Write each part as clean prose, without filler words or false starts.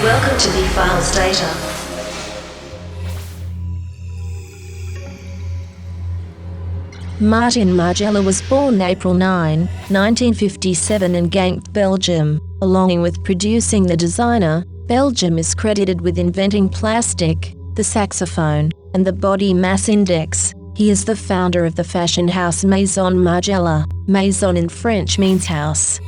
Welcome to VFILES.DATA. Martin Margiela was born April 9, 1957 in Ghent, Belgium. Along with producing the designer, Belgium is credited with inventing plastic, the saxophone, and the body mass index. He is the founder of the fashion house Maison Margiela. Maison in French means house.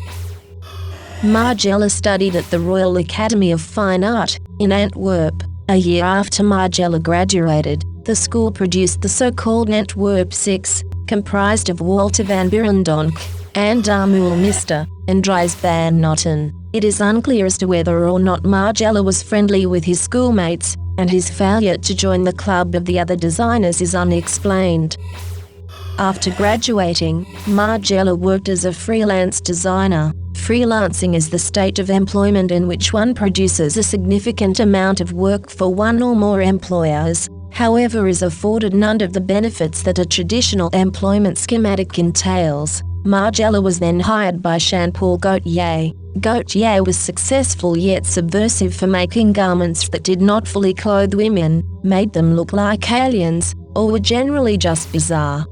Margiela studied at the Royal Academy of Fine Art in Antwerp. A year after Margiela graduated, the school produced the so-called Antwerp Six, comprised of Walter van Beirendonck, Anne Darmoul Mister, and Dries van Noten. It is unclear as to whether or not Margiela was friendly with his schoolmates, and his failure to join the club of the other designers is unexplained. After graduating, Margiela worked as a freelance designer. Freelancing is the state of employment in which one produces a significant amount of work for one or more employers, however is afforded none of the benefits that a traditional employment schematic entails. Margiela was then hired by Jean Paul Gaultier. Gaultier was successful yet subversive for making garments that did not fully clothe women, made them look like aliens, or were generally just bizarre.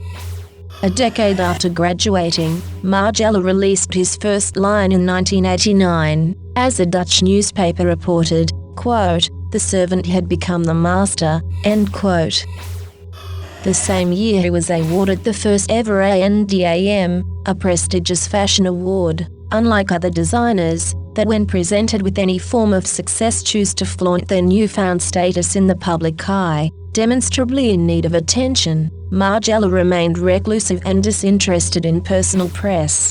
A decade after graduating, Margiela released his first line in 1989. As a Dutch newspaper reported, quote, "The servant had become the master," end quote. The same year he was awarded the first ever ANDAM, a prestigious fashion award. Unlike other designers, that when presented with any form of success choose to flaunt their newfound status in the public eye, demonstrably in need of attention, Margiela remained reclusive and disinterested in personal press.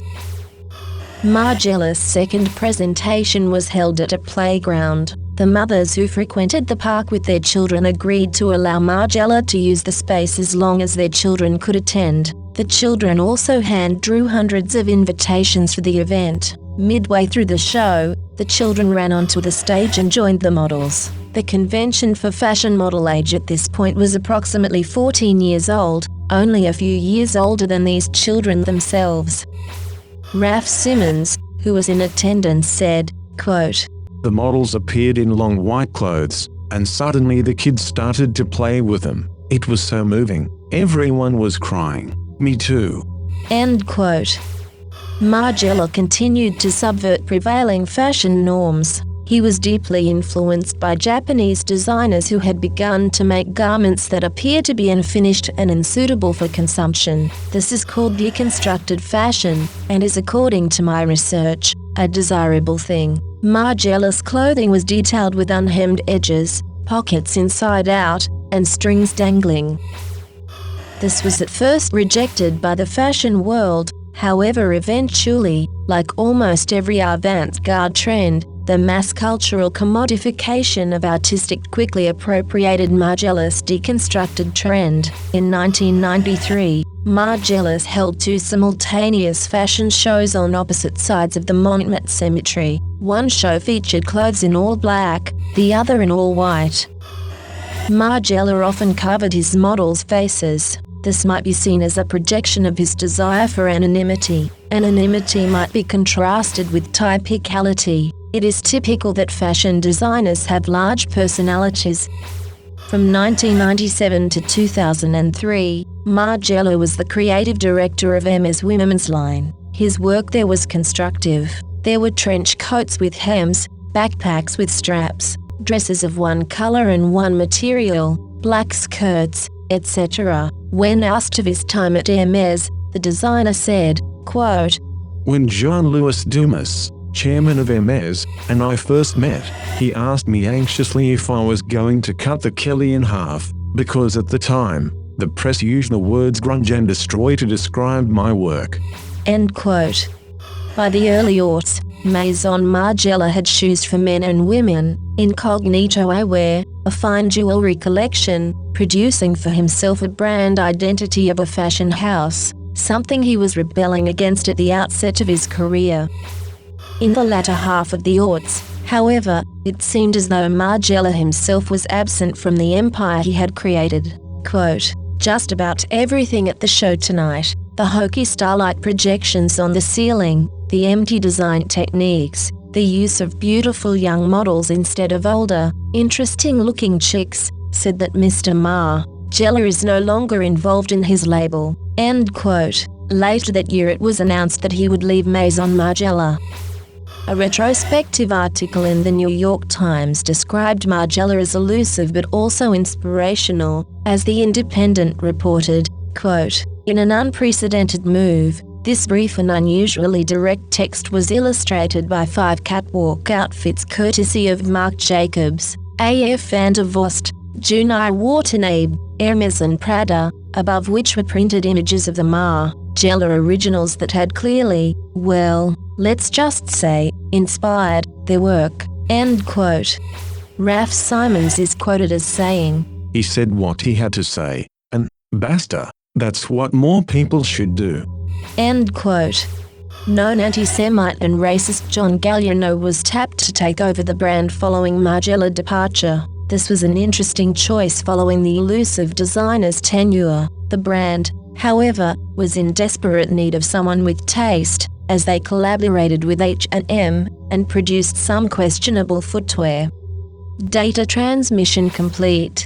Margiela's second presentation was held at a playground. The mothers who frequented the park with their children agreed to allow Margiela to use the space as long as their children could attend. The children also hand-drew hundreds of invitations for the event. Midway through the show, the children ran onto the stage and joined the models. The convention for fashion model age at this point was approximately 14 years old, only a few years older than these children themselves. Raf Simons, who was in attendance, said, quote, "The models appeared in long white clothes, and suddenly the kids started to play with them. It was so moving. Everyone was crying. Me too." End quote. Margiela continued to subvert prevailing fashion norms. He was deeply influenced by Japanese designers who had begun to make garments that appear to be unfinished and unsuitable for consumption. This is called deconstructed fashion, and is, according to my research, a desirable thing. Margiela's clothing was detailed with unhemmed edges, pockets inside out, and strings dangling. This was at first rejected by the fashion world, however eventually, like almost every avant-garde trend, the mass cultural commodification of artistic quickly appropriated Margiela's deconstructed trend. In 1993, Margiela held two simultaneous fashion shows on opposite sides of the Montmartre cemetery. One show featured clothes in all black, the other in all white. Margiela often covered his models' faces. This might be seen as a projection of his desire for anonymity. Anonymity might be contrasted with typicality. It is typical that fashion designers have large personalities. From 1997 to 2003, Margiela was the creative director of Hermès women's line. His work there was constructive. There were trench coats with hems, backpacks with straps, dresses of one color and one material, black skirts, etc. When asked of his time at Hermès, the designer said, quote, "When Jean-Louis Dumas, chairman of Hermès, and I first met, he asked me anxiously if I was going to cut the Kelly in half, because at the time, the press used the words grunge and destroy to describe my work." End quote. By the early aughts, Maison Margiela had shoes for men and women, incognito eyewear, a fine jewelry collection, producing for himself a brand identity of a fashion house, something he was rebelling against at the outset of his career. In the latter half of the aughts, however, it seemed as though Margiela himself was absent from the empire he had created. Quote, "Just about everything at the show tonight, the hokey starlight projections on the ceiling, the empty design techniques, the use of beautiful young models instead of older, interesting-looking chicks, said that Mr. Margella is no longer involved in his label." End quote. Later that year it was announced that he would leave Maison Margiela. A retrospective article in the New York Times described Margella as elusive but also inspirational, as The Independent reported, quote, "In an unprecedented move, this brief and unusually direct text was illustrated by 5 catwalk outfits courtesy of Marc Jacobs, A.F. van der Vost, Junai Watanabe, Hermes and Prada, above which were printed images of the Margella originals that had clearly, well, let's just say, inspired their work." End quote. Ralph Simons is quoted as saying, "He said what he had to say, and basta. That's what more people should do." End quote. Known anti-Semite and racist John Galliano was tapped to take over the brand following Margiela's departure. This was an interesting choice following the elusive designer's tenure. The brand, however, was in desperate need of someone with taste, as they collaborated with H&M and produced some questionable footwear. Data transmission complete.